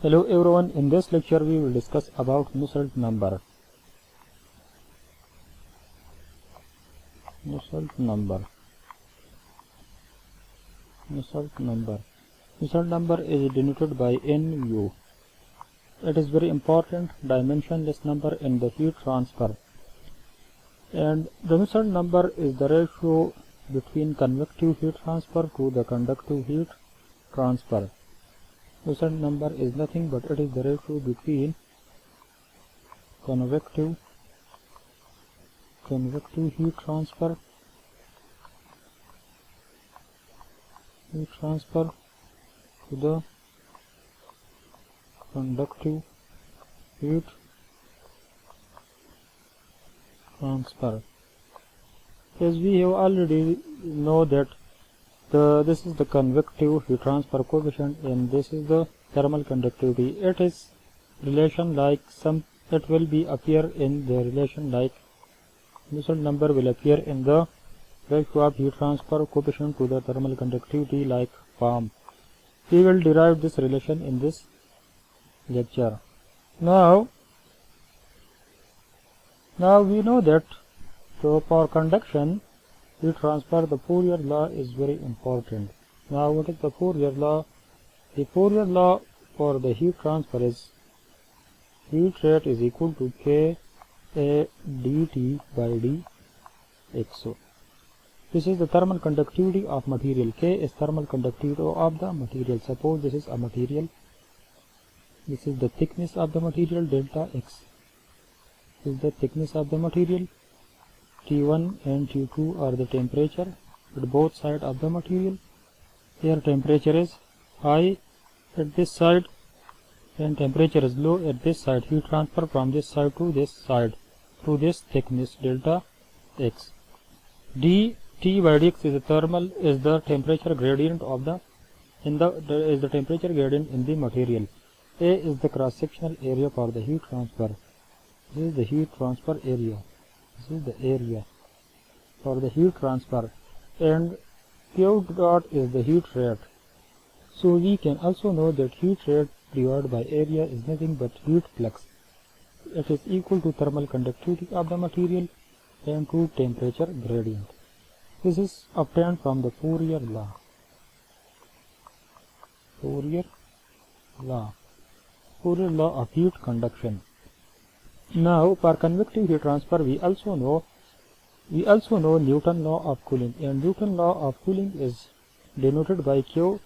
Hello everyone, in this lecture we will discuss about Nusselt number. Nusselt number is denoted by Nu. It is very important dimensionless number in the heat transfer. And the Nusselt number is the ratio between convective heat transfer to the conductive heat transfer. Nusselt number is nothing but it is the ratio between convective heat transfer to the conductive heat transfer. As we have already know that this is the convective heat transfer coefficient and this is the thermal conductivity. It is relation like it will be appear in the relation like Nusselt number will appear in the ratio of heat transfer coefficient to the thermal conductivity like form. We will derive this relation in this lecture. Now we know that for conduction heat transfer the Fourier law is very important. Now what is the Fourier law? The Fourier law for the heat transfer is heat rate is equal to K A dt by dx. This is the thermal conductivity of material. K is thermal conductivity of the material. Suppose this is a material. This is the thickness of the material delta x. This is the thickness of the material. T1 and T2 are the temperature at both sides of the material. Here temperature is high at this side and temperature is low at this side. Heat transfer from this side to this side through this thickness delta x. T by dx is the temperature gradient of the temperature gradient in the material. A is the cross sectional area for the heat transfer. This is the heat transfer area. This is the area for the heat transfer, and Q dot is the heat rate. So we can also know that heat rate divided by area is nothing but heat flux. It is equal to thermal conductivity of the material and to temperature gradient. This is obtained from the Fourier law. Fourier law of heat conduction. Now for convective heat transfer we also know Newton law of cooling, and Newton law of cooling is denoted by Q.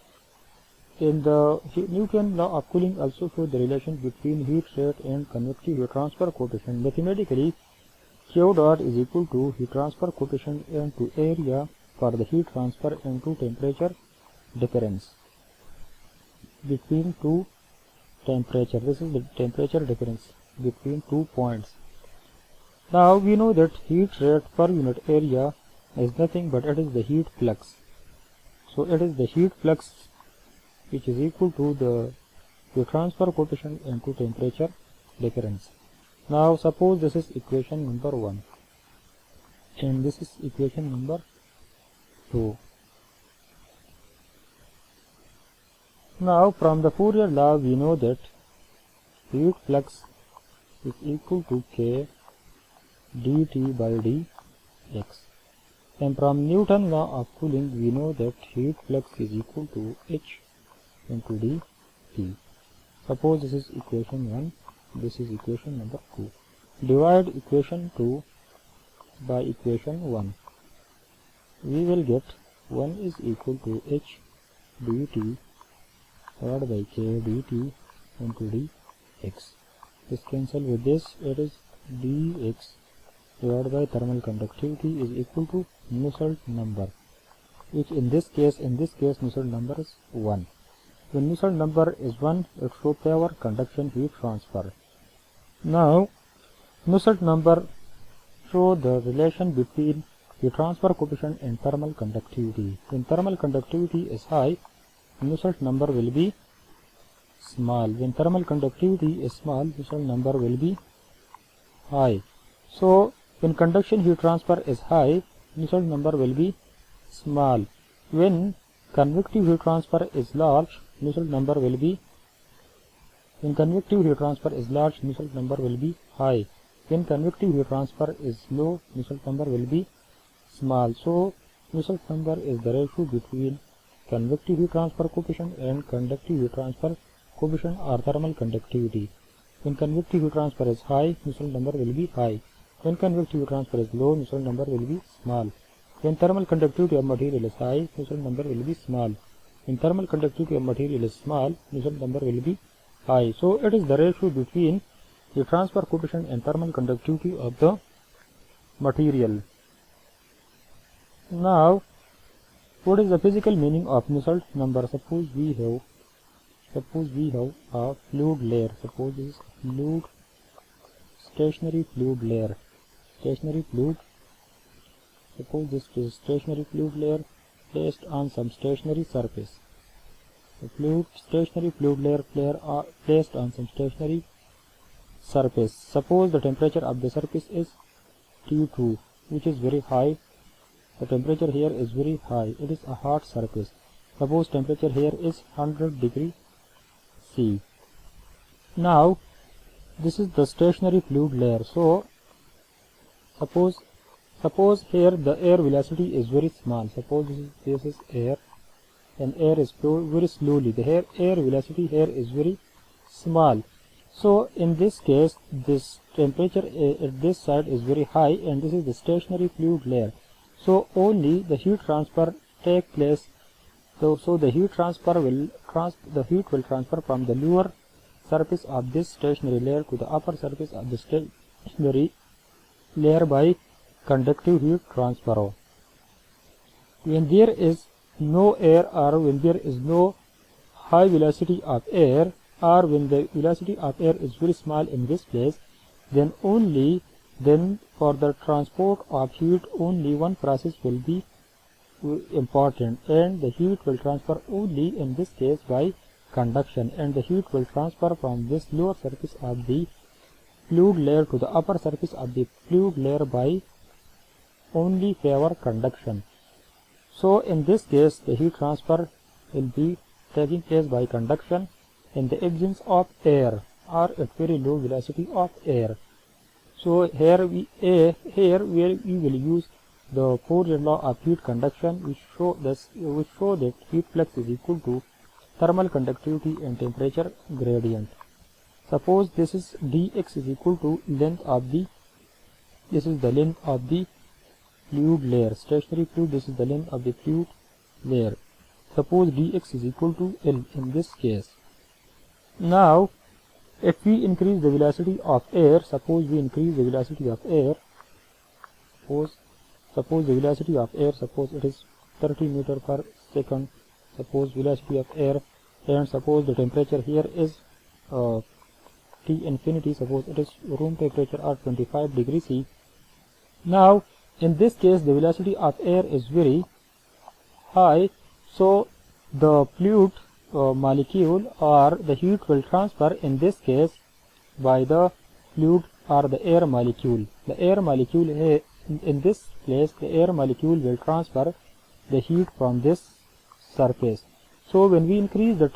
In the Newton law of cooling also shows the relation between heat rate and convective heat transfer coefficient. Mathematically, Q dot is equal to heat transfer coefficient into area for the heat transfer into temperature difference between two temperature. This is the temperature difference between 2 points. Now we know that heat rate per unit area is nothing but it is the heat flux. So it is the heat flux which is equal to the heat transfer coefficient into temperature difference. Now suppose this is equation number 1 and this is equation number 2. Now from the Fourier law we know that heat flux is equal to K dt by dx, and from Newton law of cooling we know that heat flux is equal to H into dt. Suppose this is equation 1, this is equation number 2. Divide equation 2 by equation 1. We will get 1 is equal to H dt divided by K dt into dx. This cancel with this, it is dx divided by thermal conductivity is equal to Nusselt number, which in this case Nusselt number is 1. When Nusselt number is 1, it shows favor conduction heat transfer. Now Nusselt number show the relation between heat transfer coefficient and thermal conductivity. When thermal conductivity is high, Nusselt number will be small. When thermal conductivity is small, Nusselt number will be high. So when conduction heat transfer is high, Nusselt number will be small. When convective heat transfer is large, Nusselt number will be When convective heat transfer is large, Nusselt number will be high. When convective heat transfer is low, Nusselt number will be small. So Nusselt number is the ratio between convective heat transfer coefficient and conductive heat transfer coefficient or thermal conductivity. When convective heat transfer is high, Nusselt number will be high. When convective heat transfer is low, Nusselt number will be small. When thermal conductivity of material is high, Nusselt number will be small. When thermal conductivity of material is small, Nusselt number will be high. So it is the ratio between the transfer coefficient and thermal conductivity of the material. Now, what is the physical meaning of Nusselt number? Suppose we have a fluid layer. Suppose this is fluid, stationary fluid layer. Suppose this is stationary fluid layer placed on some stationary surface. Stationary fluid layer placed on some stationary surface. Suppose the temperature of the surface is T2, which is very high. The temperature here is very high. It is a hot surface. Suppose temperature here is 100 degree C. Now this is the stationary fluid layer. So suppose here the air velocity is very small. Suppose this is air, and air is flowing very slowly. The air velocity here is very small. So in this case, this temperature at this side is very high, and this is the stationary fluid layer. So only the heat transfer take place. So the heat will transfer from the lower surface of this stationary layer to the upper surface of the stationary layer by conductive heat transfer. When there is no air, or when there is no high velocity of air, or when the velocity of air is very small in this place, then for the transport of heat only one process will be important, and the heat will transfer only in this case by conduction, and the heat will transfer from this lower surface of the fluid layer to the upper surface of the fluid layer by only favor conduction. So in this case, the heat transfer will be taking place by conduction in the absence of air, or at very low velocity of air. So here we will use the Fourier law of heat conduction, which show that heat flux is equal to thermal conductivity and temperature gradient. Suppose this is dx is equal to length of the fluid layer, stationary fluid. This is the length of the fluid layer. Suppose dx is equal to L in this case. Now if we increase the velocity of air, suppose the velocity of air suppose it is 30 meter per second. Suppose velocity of air, and suppose the temperature here is T infinity. Suppose it is room temperature or 25 degree C. Now in this case, the velocity of air is very high, so the fluid molecule or the heat will transfer in this case by the fluid or the air molecule. The air molecule in this place, the air molecule will transfer the heat from this surface. So when we increase the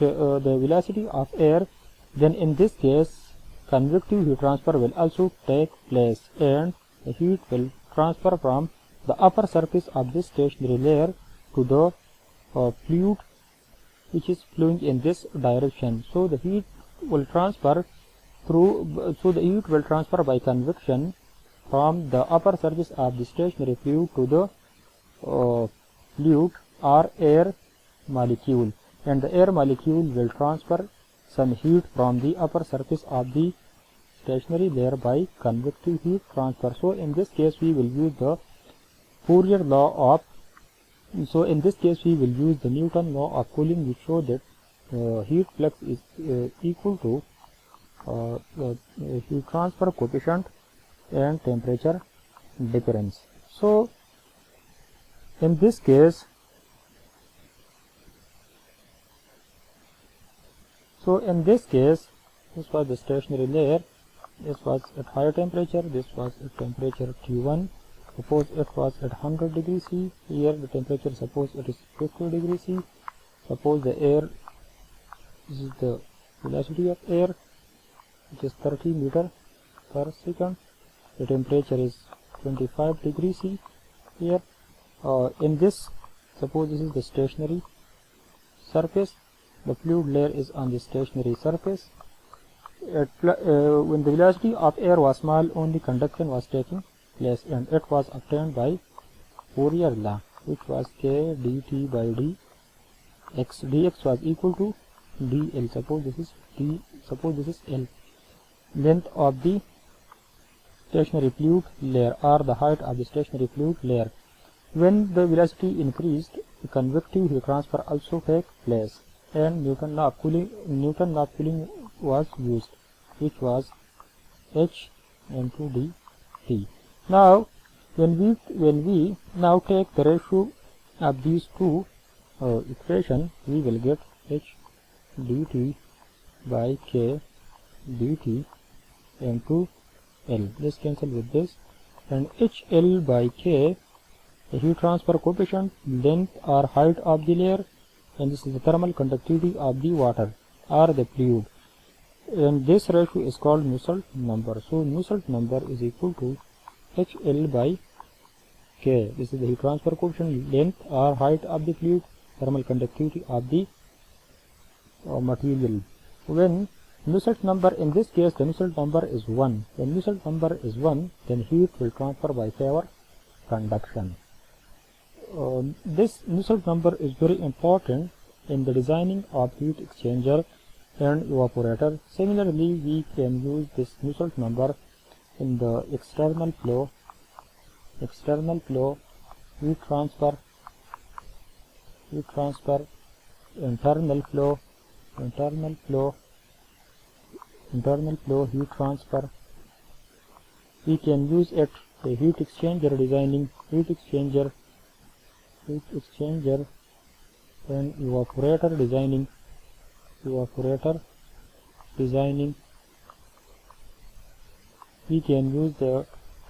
velocity of air, then in this case convective heat transfer will also take place, and the heat will transfer from the upper surface of this stationary layer to the fluid which is flowing in this direction. So the heat will transfer by convection from the upper surface of the stationary fluid to the fluid or air molecule, and the air molecule will transfer some heat from the upper surface of the stationary layer by convective heat transfer. So in this case we will use the Fourier law of Newton law of cooling, which show that heat flux is equal to heat transfer coefficient and temperature difference. So in this case, this was the stationary layer. This was at higher temperature. This was at temperature T1. Suppose it was at 100 degrees C. Here the temperature, suppose it is 50 degrees C. Suppose the air, this is the velocity of air, which is 30 meter per second. The temperature is 25 degrees C here. In this, suppose this is the stationary surface, the fluid layer is on the stationary surface. When the velocity of air was small, only conduction was taking place, and it was obtained by Fourier law, which was k dt by dx. Dx was equal to dl. Suppose this is d. Suppose this is L, length of the stationary fluid layer, or the height of the stationary fluid layer. When the velocity increased, the convective heat transfer also take place, and Newton law of cooling was used, which was H into dt. Now, when we now take the ratio of these two equations, we will get H dt by k dt into L. This cancel with this, and HL by k, the heat transfer coefficient, length or height of the layer, and this is the thermal conductivity of the water or the fluid, and this ratio is called Nusselt number. So Nusselt number is equal to HL by k. This is the heat transfer coefficient, length or height of the fluid, thermal conductivity of the material. When Nusselt number, in this case the Nusselt number is 1. When Nusselt number is 1, then heat will transfer by favor conduction. This Nusselt number is very important in the designing of heat exchanger and evaporator. Similarly, we can use this Nusselt number in the external flow heat transfer, internal flow heat transfer. We can use it the heat exchanger designing, heat exchanger and evaporator designing. We can use the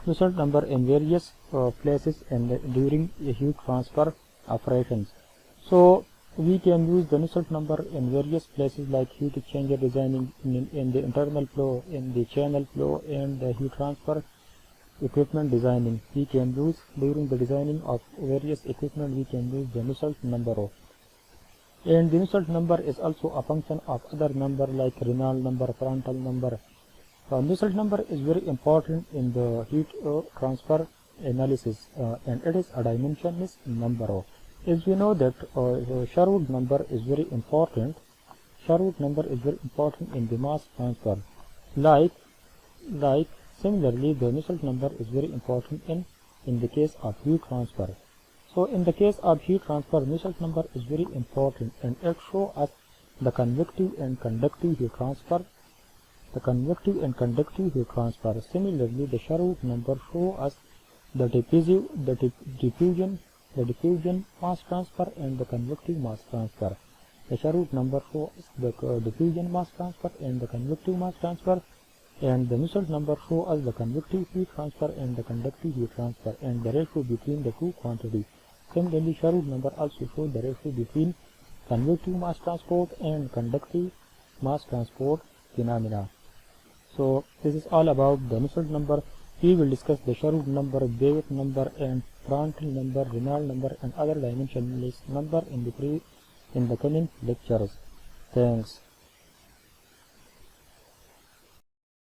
Nusselt number in various places and during heat transfer operations. So we can use the Nusselt number in various places like heat exchanger designing, in the internal flow, in the channel flow, and the heat transfer equipment designing. We can use, during the designing of various equipment, we can use the Nusselt number. And the Nusselt number is also a function of other number like Reynolds number, Prandtl number. Nusselt number is very important in the heat transfer analysis, and it is a dimensionless number. As we know that Sherwood number is very important. Sherwood number is very important in the mass transfer. Like similarly, the Nusselt number is very important in the case of heat transfer. So in the case of heat transfer, Nusselt number is very important, and it shows us the convective and conductive heat transfer. Similarly, the Sherwood number shows us the diffusion mass transfer and the convective mass transfer. The Sherwood number shows the diffusion mass transfer and the convective mass transfer, and the Nusselt number shows us the convective heat transfer and the conductive heat transfer, and the ratio between the two quantities. Similarly, Sherwood number also shows the ratio between convective mass transport and conductive mass transport phenomena. So this is all about the Nusselt number. We will discuss the Sherwood number, Bewick number, and Prandtl number, Reynolds number, and other dimensionless number in the coming lectures. Thanks.